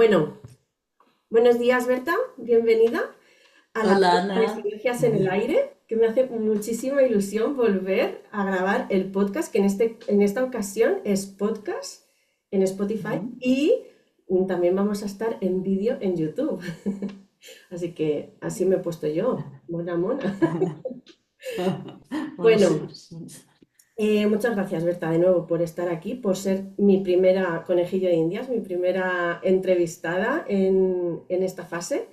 Bueno, buenos días, Berta. Bienvenida a la Hola vuelta de Ana. Silencias en el Aire, que me hace muchísima ilusión volver a grabar el podcast, que en esta ocasión es podcast en Spotify Ujú. y también vamos a estar en vídeo en YouTube. Así que así me he puesto yo, mona mona. Bueno, Buenísimas. muchas gracias, Berta, de nuevo por estar aquí, por ser mi primera conejillo de Indias, mi primera entrevistada en esta fase.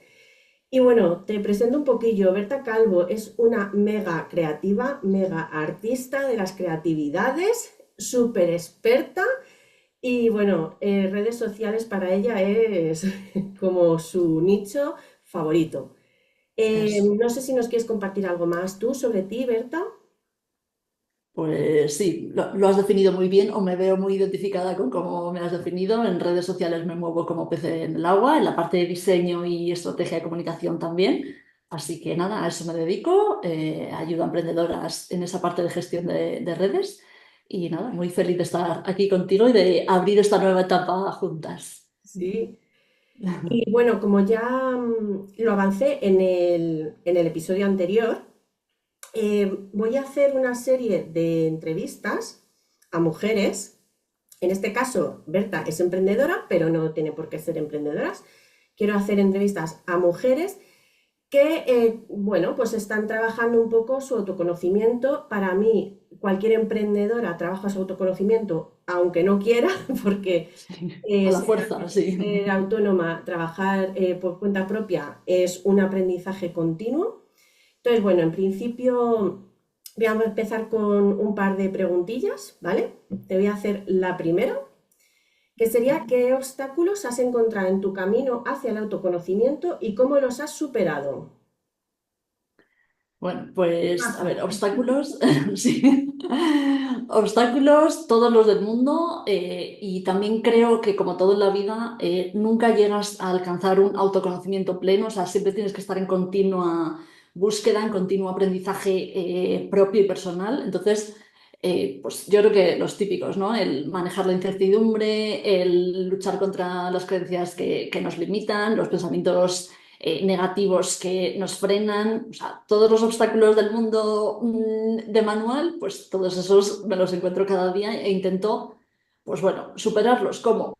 Y bueno, te presento un poquillo. Berta Calvo es una mega creativa, mega artista de las creatividades, súper experta y bueno, redes sociales para ella es como su nicho favorito. Eso. No sé si nos quieres compartir algo más tú sobre ti, Berta. Pues sí, lo has definido muy bien o me veo muy identificada con cómo me has definido. En redes sociales me muevo como pez en el agua, en la parte de diseño y estrategia de comunicación también. Así que nada, a eso me dedico. Ayudo a emprendedoras en esa parte de gestión de redes. Y nada, muy feliz de estar aquí contigo y de abrir esta nueva etapa juntas. Sí. Y bueno, como ya lo avancé en el episodio anterior, voy a hacer una serie de entrevistas a mujeres. En este caso, Berta es emprendedora, pero no tiene por qué ser emprendedoras. Quiero hacer entrevistas a mujeres que, bueno, pues están trabajando un poco su autoconocimiento. Para mí, cualquier emprendedora trabaja su autoconocimiento, aunque no quiera, porque A la ser, fuerza, sí. ser autónoma, trabajar por cuenta propia es un aprendizaje continuo. Entonces, bueno, en principio voy a empezar con un par de preguntillas, ¿vale? Te voy a hacer la primera, que sería ¿qué obstáculos has encontrado en tu camino hacia el autoconocimiento y cómo los has superado? Bueno, pues a Fácil. ver, obstáculos, sí. Obstáculos, todos los del mundo, y también creo que como todo en la vida, nunca llegas a alcanzar un autoconocimiento pleno, o sea, siempre tienes que estar en continua búsqueda, en continuo aprendizaje propio y personal. Entonces, pues yo creo que los típicos, ¿no? El manejar la incertidumbre, el luchar contra las creencias que nos limitan, los pensamientos negativos que nos frenan, o sea, todos los obstáculos del mundo de manual, pues todos esos me los encuentro cada día e intento, pues bueno, superarlos. ¿Cómo?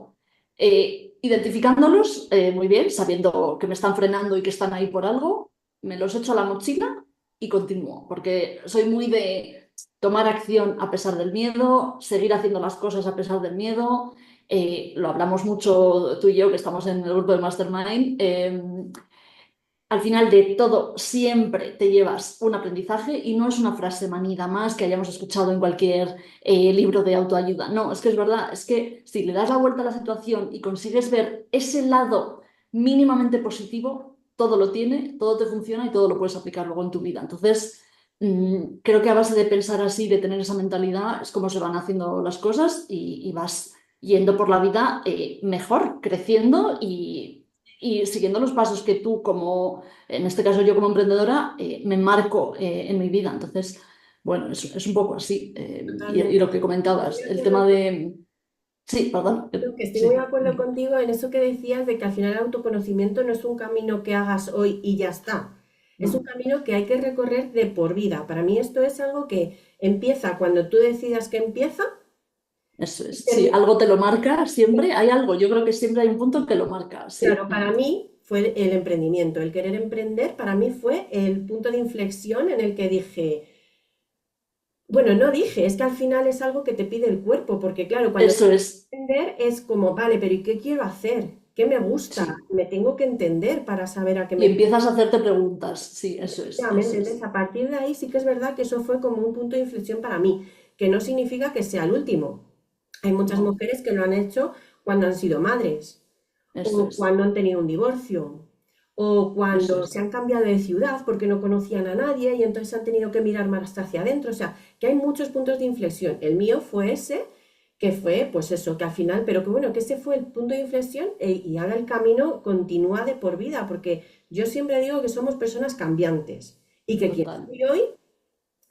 Identificándolos muy bien, sabiendo que me están frenando y que están ahí por algo, me los echo a la mochila y continúo, porque soy muy de tomar acción a pesar del miedo, seguir haciendo las cosas a pesar del miedo. Lo hablamos mucho tú y yo, que estamos en el grupo de Mastermind. Al final de todo siempre te llevas un aprendizaje y no es una frase manida más que hayamos escuchado en cualquier libro de autoayuda. No, es que es verdad, es que si le das la vuelta a la situación y consigues ver ese lado mínimamente positivo, todo lo tiene, todo te funciona y todo lo puedes aplicar luego en tu vida. Entonces, creo que a base de pensar así, de tener esa mentalidad, es como se van haciendo las cosas y vas yendo por la vida mejor, creciendo y siguiendo los pasos que tú como, en este caso yo como emprendedora, me marco en mi vida. Entonces, bueno, es un poco así. Y Totalmente. lo que comentabas, Estoy de el acuerdo tema de... Sí, perdón. que estoy muy de Sí. acuerdo contigo en eso que decías de que al final el autoconocimiento no es un camino que hagas hoy y ya está. Es un No, camino que hay que recorrer de por vida. Para mí esto es algo que empieza cuando tú decidas que empieza eso y es. Sí, termina. algo te lo marca siempre. Hay algo, yo creo que siempre hay un punto que lo marca. Sí. Claro, para mí fue el emprendimiento, el querer emprender, para mí fue el punto de inflexión en el que dije, bueno, no dije, es que al final es algo que te pide el cuerpo, porque claro, cuando Eso quieres es. emprender es como, vale, pero ¿y qué quiero hacer? ¿Qué me gusta? Sí. Me tengo que entender para saber a qué Y me... empiezas a hacerte preguntas. Sí, eso es. Efectivamente, Eso entonces es. a partir de ahí sí que es verdad que eso fue como un punto de inflexión para mí, que no significa que sea el último. Hay muchas No, mujeres que lo han hecho cuando han sido madres, eso o es. cuando han tenido un divorcio, o Eso cuando se es. han cambiado de ciudad porque no conocían a nadie y entonces han tenido que mirar más hacia adentro. O sea, que hay muchos puntos de inflexión. El mío fue ese, que fue pues eso, que al final, pero que bueno, que ese fue el punto de inflexión y ahora el camino continúa de por vida, porque yo siempre digo que somos personas cambiantes y que quien Total. soy hoy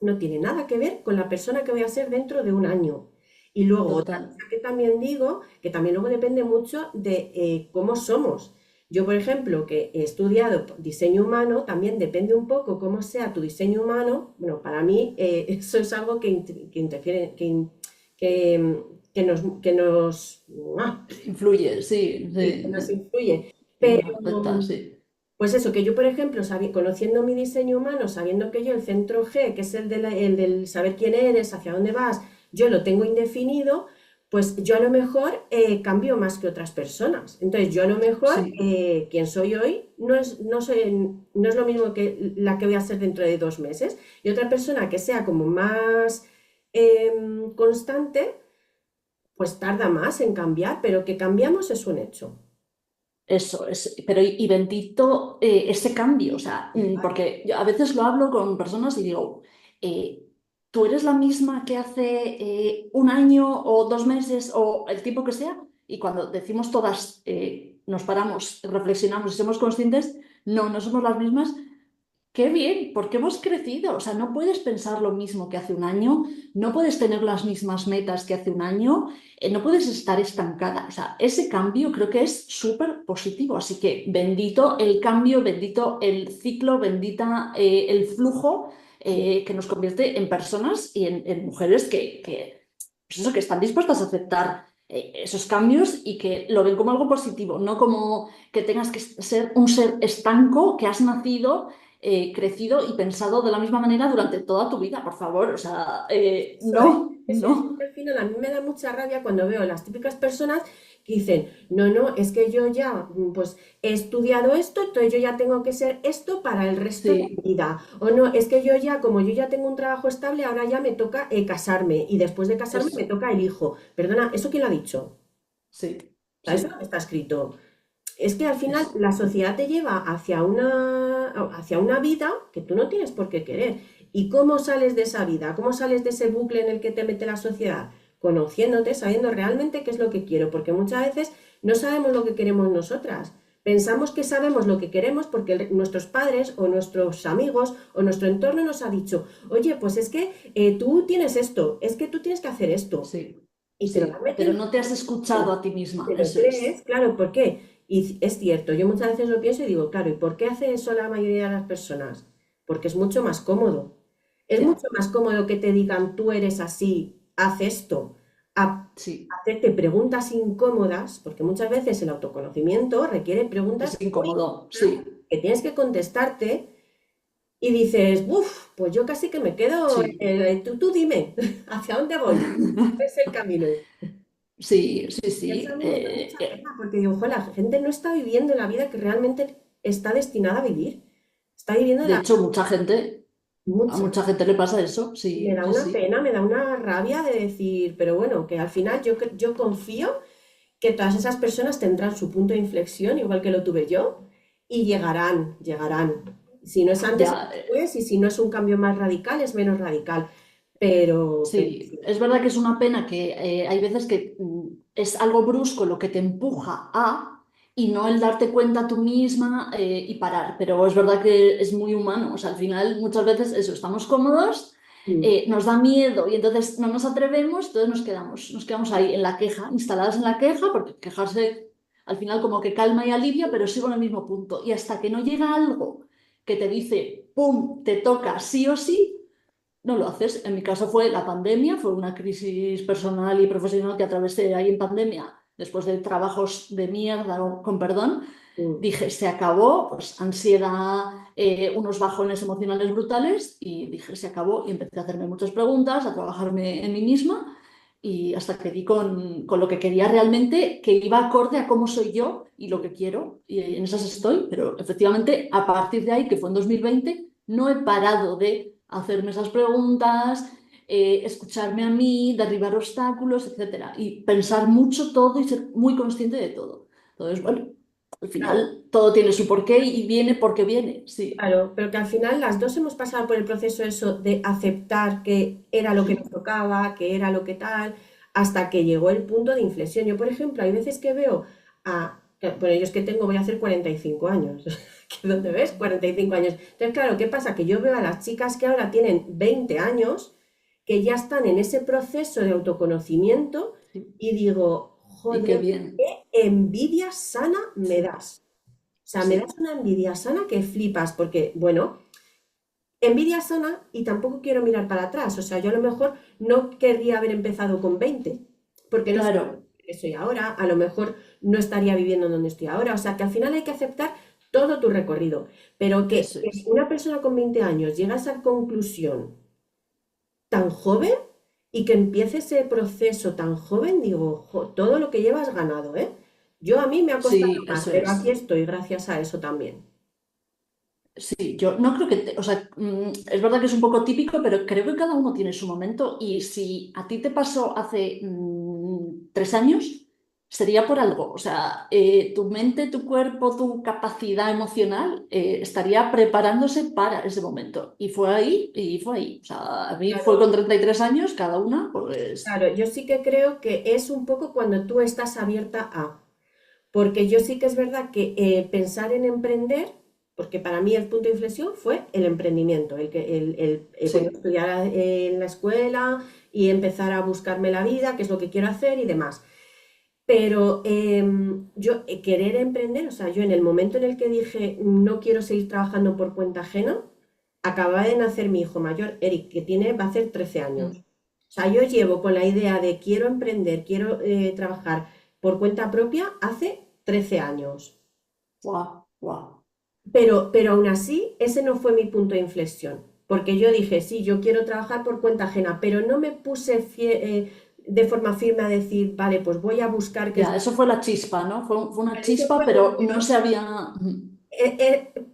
no tiene nada que ver con la persona que voy a ser dentro de un año. Y luego otra total. cosa que también digo, que también luego depende mucho de cómo somos. Yo, por ejemplo, que he estudiado diseño humano, también depende un poco cómo sea tu diseño humano. Bueno, para mí eso es algo que interfiere, que, Influye, sí, sí, que sí, nos influye. nos Pero, afecta, sí. pues eso, que yo, por ejemplo, conociendo mi diseño humano, sabiendo que yo el centro G, que es el del saber quién eres, hacia dónde vas, yo lo tengo indefinido, pues yo a lo mejor cambio más que otras personas. Entonces, yo a lo mejor, Sí, quien soy hoy, no es lo mismo que la que voy a ser dentro de 2 meses. Y otra persona que sea como más constante, pues tarda más en cambiar, pero que cambiamos es un hecho. eso es. Pero y bendito ese cambio, o sea, porque yo a veces lo hablo con personas y digo, eh, tú eres la misma que hace un año o 2 meses o el tiempo que sea, y cuando decimos todas, nos paramos, reflexionamos y somos conscientes, no, no somos las mismas. Qué bien, porque hemos crecido. O sea, no puedes pensar lo mismo que hace un año, no puedes tener las mismas metas que hace un año, no puedes estar estancada. O sea, ese cambio creo que es súper positivo. Así que bendito el cambio, bendito el ciclo, bendita el flujo que nos convierte en personas y en mujeres pues eso, que están dispuestas a aceptar esos cambios y que lo ven como algo positivo, no como que tengas que ser un ser estanco que has nacido crecido y pensado de la misma manera durante toda tu vida, por favor. O sea, Eso es, no, eso es. no. Al final a mí me da mucha rabia cuando veo las típicas personas que dicen, no, no, es que yo ya pues he estudiado esto, entonces yo ya tengo que ser esto para el resto de mi Sí, vida. O no, es que yo ya, como yo ya tengo un trabajo estable, ahora ya me toca casarme y después de casarme me eso, toca el hijo. Perdona, ¿eso quién lo ha dicho? sí, O sea, eso no sí, está escrito. Es que al final eso. la sociedad te lleva hacia una vida que tú no tienes por qué querer. ¿Y cómo sales de esa vida? ¿Cómo sales de ese bucle en el que te mete la sociedad? Conociéndote, sabiendo realmente qué es lo que quiero, porque muchas veces no sabemos lo que queremos nosotras. Pensamos que sabemos lo que queremos porque nuestros padres o nuestros amigos o nuestro entorno nos ha dicho, oye, pues es que tú tienes esto, es que tú tienes que hacer esto. Sí, Y te lo van sí, pero metiendo. no te has escuchado a ti misma, Te lo eso es. crees, claro, ¿por qué? Y es cierto, yo muchas veces lo pienso y digo, claro, ¿y por qué hace eso la mayoría de las personas? Porque es mucho más cómodo. Es Ya, mucho más cómodo que te digan, tú eres así, haz esto, a sí, hacerte preguntas incómodas, porque muchas veces el autoconocimiento requiere preguntas es muy incómodo, incómodas sí, que tienes que contestarte y dices, uff, pues yo casi que me quedo, sí. tú dime, ¿hacia dónde voy? ¿Cuál es el camino? Sí, sí, Y eso a sí. mí me da mucha pena porque digo, "Jo, la gente no está viviendo la vida que realmente está destinada a vivir. Está viviendo De la hecho, mucha gente, a mucha. mucha gente le pasa eso, Y me sí, da sí, una sí. pena, me da una rabia de decir, pero bueno, que al final yo confío que todas esas personas tendrán su punto de inflexión, igual que lo tuve yo, y llegarán, llegarán. Si no es antes, es Ya, después, y si no es un cambio más radical, es menos radical. Pero sí, sí, es verdad que es una pena que hay veces que es algo brusco lo que te empuja a y no el darte cuenta tú misma y parar, pero es verdad que es muy humano, o sea, al final muchas veces eso, estamos cómodos, mm, nos da miedo y entonces no nos atrevemos, entonces nos quedamos ahí en la queja, instaladas en la queja, porque quejarse al final como que calma y alivia, pero sigo en el mismo punto y hasta que no llega algo que te dice, ¡pum!, te toca sí o sí no lo haces. En mi caso fue la pandemia, fue una crisis personal y profesional que atravesé ahí en pandemia, después de trabajos de mierda, con perdón. mm. Dije, se acabó, pues ansiedad, unos bajones emocionales brutales y dije, se acabó y empecé a hacerme muchas preguntas, a trabajarme en mí misma y hasta que di con lo que quería realmente, que iba acorde a cómo soy yo y lo que quiero y en esas estoy, pero efectivamente a partir de ahí, que fue en 2020, no he parado de hacerme esas preguntas, escucharme a mí, derribar obstáculos, etcétera, y pensar mucho todo y ser muy consciente de todo. Entonces, bueno, al Claro. final todo tiene su porqué y viene porque viene, sí, Claro, pero que al final las dos hemos pasado por el proceso eso de aceptar que era lo que nos sí, tocaba, que era lo que tal, hasta que llegó el punto de inflexión. Yo, por ejemplo, hay veces que veo bueno, yo es que tengo, voy a hacer 45 años, que ¿dónde ves? 45 años. Entonces, claro, ¿qué pasa? Que yo veo a las chicas que ahora tienen 20 años, que ya están en ese proceso de autoconocimiento Sí. y digo, Y qué joder, bien. qué envidia sana me Sí, das. O sea, me das sí, una envidia sana que flipas, porque, bueno, envidia sana y tampoco quiero mirar para atrás. O sea, yo a lo mejor no querría haber empezado con 20 porque no sé claro, qué soy ahora, a lo mejor no estaría viviendo donde estoy ahora. O sea, que al final hay que aceptar todo tu recorrido. Pero eso que es. una persona con 20 años llega a esa conclusión tan joven y que empiece ese proceso tan joven, digo, todo lo que llevas ganado, ¿eh? Yo a mí me ha costado Sí, más, eso pero aquí es. estoy gracias a eso también. Sí, yo no creo que, o sea, es verdad que es un poco típico, pero creo que cada uno tiene su momento y si a ti te pasó hace 3 años, sería por algo. O sea, tu mente, tu cuerpo, tu capacidad emocional estaría preparándose para ese momento. Y fue ahí, y fue ahí. O sea, a mí fue Claro, con 33 años, cada una, pues claro, yo sí que creo que es un poco cuando tú estás abierta a, porque yo sí que es verdad que pensar en emprender, porque para mí el punto de inflexión fue el emprendimiento, bueno, sí, estudiar en la escuela y empezar a buscarme la vida, qué es lo que quiero hacer y demás. Pero yo querer emprender, o sea, yo en el momento en el que dije no quiero seguir trabajando por cuenta ajena, acababa de nacer mi hijo mayor, Eric, que va a hacer 13 años. mm, O sea, yo llevo con la idea de quiero emprender, quiero trabajar por cuenta propia hace 13 años. guau, guau. Pero aún así, ese no fue mi punto de inflexión. Porque yo dije, sí, yo quiero trabajar por cuenta ajena, pero no me puse de forma firme a decir, vale, pues voy a buscar qué es. Ya, eso fue la chispa, ¿no? Fue una Eso chispa, fue como pero no se había...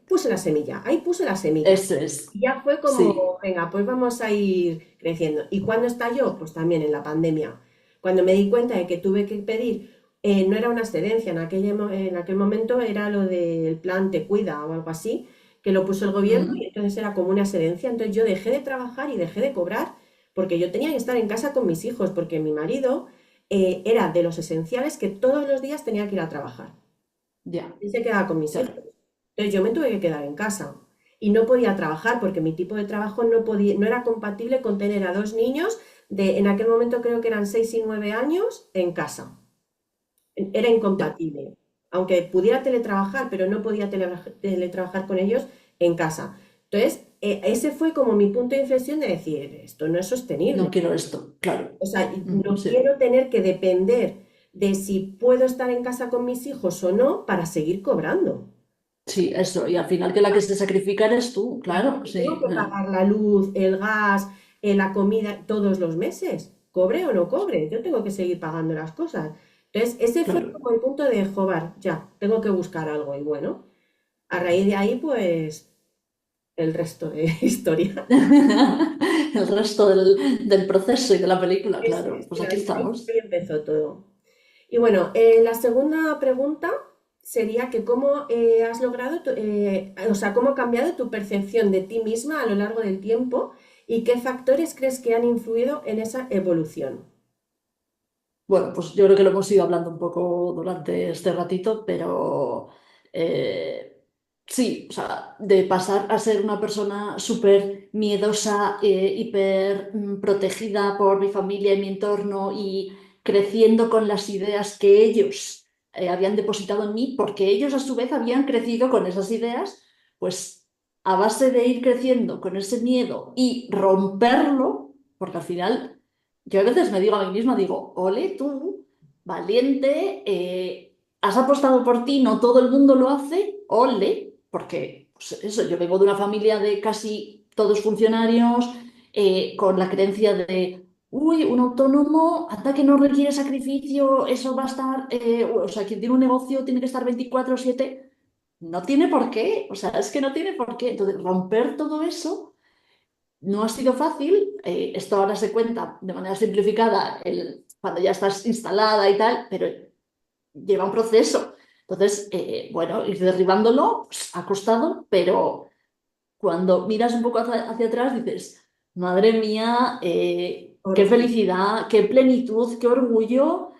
puse la semilla, ahí puse la semilla. Eso es, Y ya fue sí. como, venga, pues vamos a ir creciendo. ¿Y cuándo estalló? Pues también en la pandemia. Cuando me di cuenta de que tuve que pedir, no era una excedencia, en aquel momento era lo del plan Te Cuida o algo así, que lo puso el gobierno y Mm, entonces era como una excedencia. Entonces yo dejé de trabajar y dejé de cobrar porque yo tenía que estar en casa con mis hijos, porque mi marido era de los esenciales que todos los días tenía que ir a trabajar. ya, Él se quedaba con mis hijos. claro. Entonces yo me tuve que quedar en casa y no podía trabajar porque mi tipo de trabajo no era compatible con tener a dos niños en aquel momento creo que eran 6 y 9 años en casa. Era Ya. incompatible. Aunque pudiera teletrabajar, pero no podía teletrabajar con ellos en casa. Entonces, ese fue como mi punto de inflexión de decir, esto no es No sostenible. quiero esto, claro. O sea, no Sí, quiero tener que depender de si puedo estar en casa con mis hijos o no para seguir cobrando. sí, eso. Y al final que la que se sacrifica eres tú, Claro, claro, yo tengo sí. que pagar la luz, el gas, la comida todos los meses, cobre o no cobre, yo tengo que seguir pagando las cosas. Entonces, ese fue Claro. como el punto de joder, ya, tengo que buscar algo. Y bueno, a raíz de ahí, pues, el resto de historia. El resto del proceso y de la película, Eso claro. es, Pues y aquí estamos. ahí empezó todo. Y bueno, la segunda pregunta sería que cómo has logrado, o sea, cómo ha cambiado tu percepción de ti misma a lo largo del tiempo y qué factores crees que han influido en esa evolución. Bueno, pues yo creo que lo hemos ido hablando un poco durante este ratito, pero eh, sí, o sea, de pasar a ser una persona súper miedosa, hiper protegida por mi familia y mi entorno y creciendo con las ideas que ellos habían depositado en mí, porque ellos a su vez habían crecido con esas ideas, pues a base de ir creciendo con ese miedo y romperlo, porque al final... Yo a veces me digo a mí misma, digo, ole tú, valiente, has apostado por ti, no todo el mundo lo hace, ole, porque pues eso, yo vengo de una familia de casi todos funcionarios, con la creencia de, uy, un autónomo, anda que no requiere sacrificio, eso va a estar, o sea, quien tiene un negocio tiene que estar 24/7, no tiene por qué, o sea, es que no tiene por qué. Entonces, romper todo eso no ha sido fácil, esto ahora se cuenta de manera simplificada cuando ya estás instalada y tal, pero lleva un proceso. Entonces, bueno, ir derribándolo pues, ha costado, pero cuando miras un poco hacia atrás dices, madre mía, qué Orgullo. felicidad, qué plenitud, qué orgullo.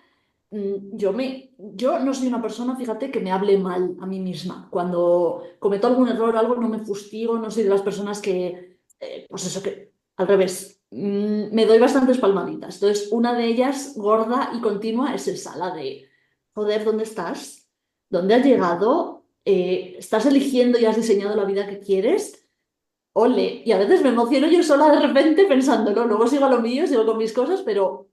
Yo no soy una persona, fíjate, que me hable mal a mí misma. Cuando cometo algún error, algo, no me fustigo, no soy de las personas que, pues eso, que al revés. me doy bastantes palmaditas. Entonces, una de ellas, gorda y continua, es esa, la de, joder, ¿dónde estás? ¿Dónde has llegado? ¿Estás eligiendo y has diseñado la vida que quieres? Ole, y a veces me emociono yo sola de repente pensándolo, luego sigo a lo mío, sigo con mis cosas, pero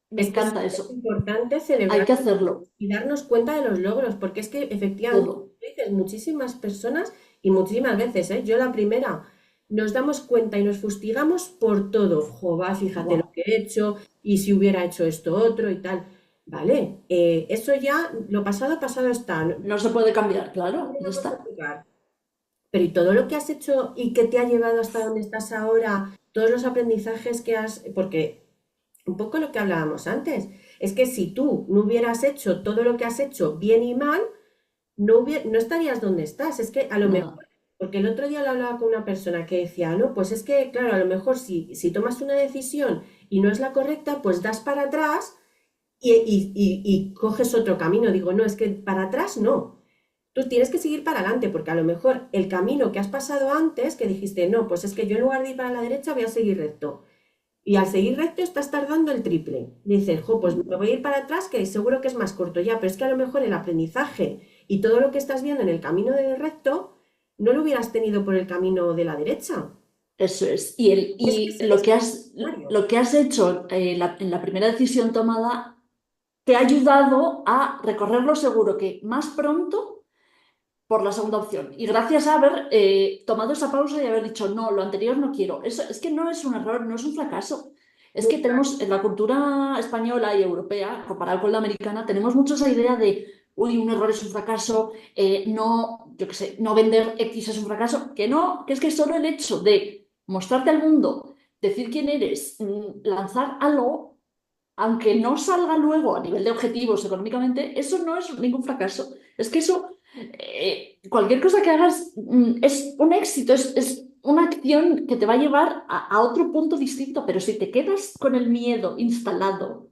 me Es que es encanta súper eso. importante Hay celebrar que hacerlo, y darnos cuenta de los logros, porque es que efectivamente, como todo. dices, muchísimas personas y muchísimas veces, ¿eh? Yo la primera, nos damos cuenta y nos fustigamos por todo. Jova, fíjate lo Buah, que he hecho y si hubiera hecho esto otro y tal. Vale, eso ya, lo pasado, pasado está. No, no se puede cambiar, no claro, lo ya vamos a está. tocar. Pero y todo lo que has hecho y que te ha llevado hasta donde estás ahora, todos los aprendizajes que has, porque un poco lo que hablábamos antes, es que si tú no hubieras hecho todo lo que has hecho bien y mal, no estarías donde estás. Es que a lo mejor, Nada, porque el otro día lo hablaba con una persona que decía, no, pues es que, claro, a lo mejor si tomas una decisión y no es la correcta, pues das para atrás y coges otro camino. Digo, no, es que para atrás no. Tú tienes que seguir para adelante, porque a lo mejor el camino que has pasado antes, que dijiste, no, pues es que yo en lugar de ir para la derecha voy a seguir recto. Y al seguir recto estás tardando el triple. Dices, jo, pues me voy a ir para atrás, que seguro que es más corto ya, pero es que a lo mejor el aprendizaje y todo lo que estás viendo en el camino de recto no lo hubieras tenido por el camino de la derecha. eso es. Y, Y es que y es extraordinario. lo que has hecho en la primera decisión tomada te ha ayudado a recorrerlo seguro que más pronto por la segunda opción. Y gracias a haber tomado esa pausa y haber dicho, no, lo anterior no quiero. Eso es que no es un error, no es un fracaso. Es que tenemos en la cultura española y europea, comparada con la americana, tenemos mucho esa idea de, uy, un error es un fracaso, no, yo qué sé, no vender X es un fracaso, que no, que es que solo el hecho de mostrarte al mundo, decir quién eres, lanzar algo, aunque no salga luego a nivel de objetivos económicamente, eso no es ningún fracaso. Es que eso, cualquier cosa que hagas, es un éxito, es una acción que te va a llevar a otro punto distinto, pero si te quedas con el miedo instalado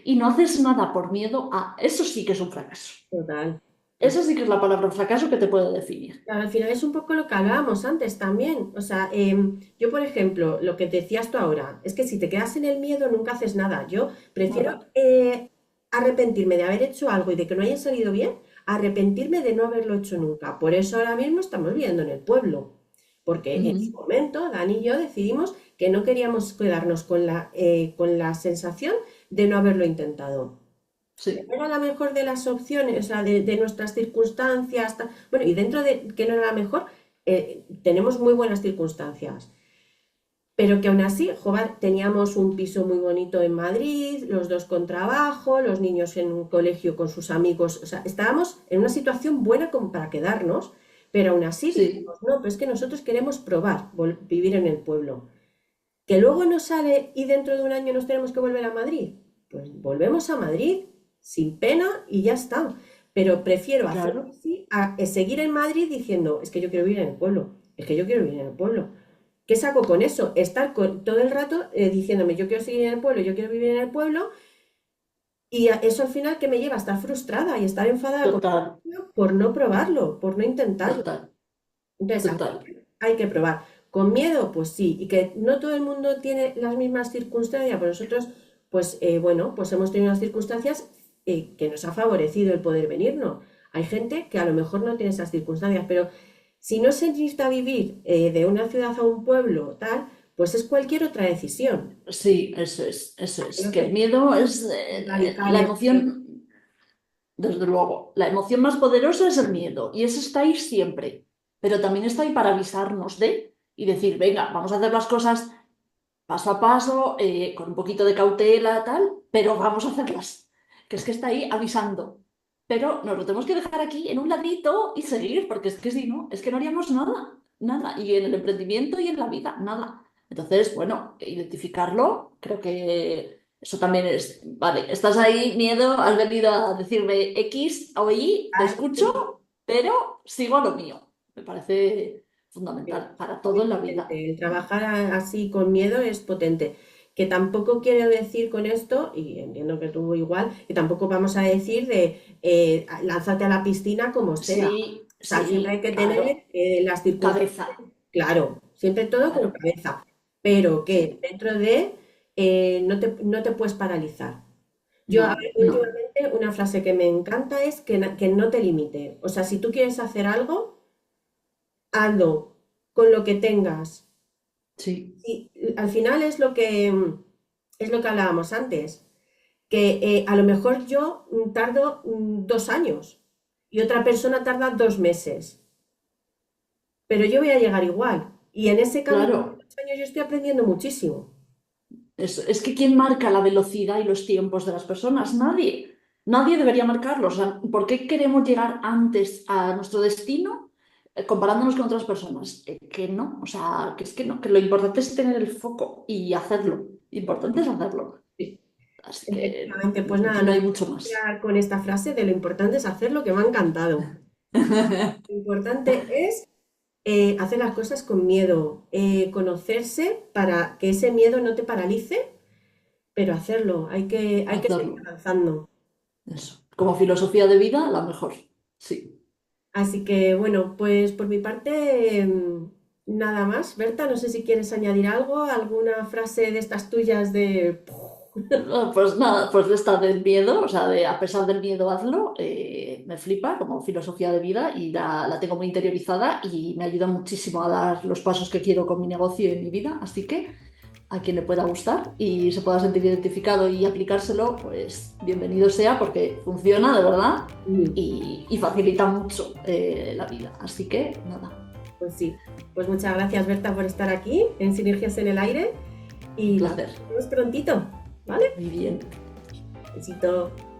y no haces nada por miedo a, eso sí que es un fracaso. Total. Eso sí que es la palabra fracaso que te puede definir. Claro, al final es un poco lo que hablábamos antes también. O sea, yo, por ejemplo, lo que decías tú ahora, es que si te quedas en el miedo nunca haces nada. Yo prefiero Nada. arrepentirme de haber hecho algo y de que no haya salido bien, a arrepentirme de no haberlo hecho nunca. Por eso ahora mismo estamos viviendo en el pueblo. Porque en su Ujú. momento, Dani y yo decidimos que no queríamos quedarnos con la sensación de no haberlo intentado. Sí, Era la mejor de las opciones, o sea, de nuestras circunstancias. Bueno, y dentro de que no era la mejor, tenemos muy buenas circunstancias. Pero que aún así, joder, teníamos un piso muy bonito en Madrid, los dos con trabajo, los niños en un colegio con sus amigos. O sea, estábamos en una situación buena como para quedarnos, pero aún así sí, dijimos, no, pero es que nosotros queremos probar vivir en el pueblo. Que luego nos sale y dentro de un año nos tenemos que volver a Madrid. Pues volvemos a Madrid sin pena y ya está. Pero prefiero hacerlo claro, así a seguir en Madrid diciendo, es que yo quiero vivir en el pueblo, es que yo quiero vivir en el pueblo. ¿Qué saco con eso? Estar todo el rato diciéndome, yo quiero seguir en el pueblo, yo quiero vivir en el pueblo, y eso al final que me lleva a estar frustrada y estar enfadada con total, por no probarlo, por no intentarlo. total, Entonces, total. hay que probar. ¿Con miedo? Pues sí. Y que no todo el mundo tiene las mismas circunstancias. Pues nosotros, pues bueno, pues hemos tenido unas circunstancias que nos ha favorecido el poder venirnos. Hay gente que a lo mejor no tiene esas circunstancias, pero si no se necesita vivir de una ciudad a un pueblo, tal, pues es cualquier otra decisión. Sí, eso es, eso es. No Que sé, el miedo es la radicales. emoción, desde luego, la emoción más poderosa es el miedo y eso está ahí siempre, pero también está ahí para avisarnos de y decir, venga, vamos a hacer las cosas paso a paso, con un poquito de cautela, tal, pero vamos a hacerlas. Que es que está ahí avisando. Pero nos lo tenemos que dejar aquí en un ladito y seguir, porque es que si no, es que no haríamos nada, nada. Y en el emprendimiento y en la vida, nada. Entonces, bueno, identificarlo, creo que eso también es, vale, estás ahí, miedo, has venido a decirme X o Y, te escucho, pero sigo a lo mío. Me parece fundamental para todo Muy en la vida. potente. El trabajar así con miedo es potente. Que tampoco quiero decir con esto, y entiendo que tú igual, que tampoco vamos a decir de lánzate a la piscina como sea. Sí, O sea, siempre hay sí, que tener claro. las circunstancias, Cabeza. claro, siempre todo con Claro. cabeza. pero que sí, dentro de no te puedes paralizar. Yo, a ver, no, no, últimamente, una frase que me encanta es que no te limite. O sea, si tú quieres hacer algo, hazlo con lo que tengas. sí, Y al final es lo que hablábamos antes, que a lo mejor yo tardo 2 años y otra persona tarda 2 meses, pero yo voy a llegar igual. Y en ese camino de claro. 2 años yo estoy aprendiendo muchísimo. Es que ¿quién marca la velocidad y los tiempos de las personas? Nadie. Nadie debería marcarlos. O sea, ¿por qué queremos llegar antes a nuestro destino comparándonos con otras personas? Que no, o sea, que es que no, que lo importante es tener el foco y hacerlo. Importante es hacerlo. Sí, Así que efectivamente, pues nada, aquí no nos hay vamos mucho a más. quedar con esta frase de lo importante es hacer lo que me ha encantado. Lo importante es hacer las cosas con miedo, conocerse para que ese miedo no te paralice, pero hacerlo, hay que seguir Hacerlo. avanzando. Eso. Como filosofía de vida, la mejor. Sí. Así que bueno, pues por mi parte, nada más. Berta, no sé si quieres añadir algo, alguna frase de estas tuyas de... Pues nada, pues de esta del miedo, o sea, de a pesar del miedo hazlo, me flipa como filosofía de vida y la tengo muy interiorizada y me ayuda muchísimo a dar los pasos que quiero con mi negocio y en mi vida. Así que a quien le pueda gustar y se pueda sentir identificado y aplicárselo, pues bienvenido sea porque funciona de verdad Mm, y facilita mucho la vida. Así que nada, pues sí, pues muchas gracias Berta por estar aquí en Sinergias en el Aire un y nos placer. vemos prontito, ¿vale? Muy bien. Besito.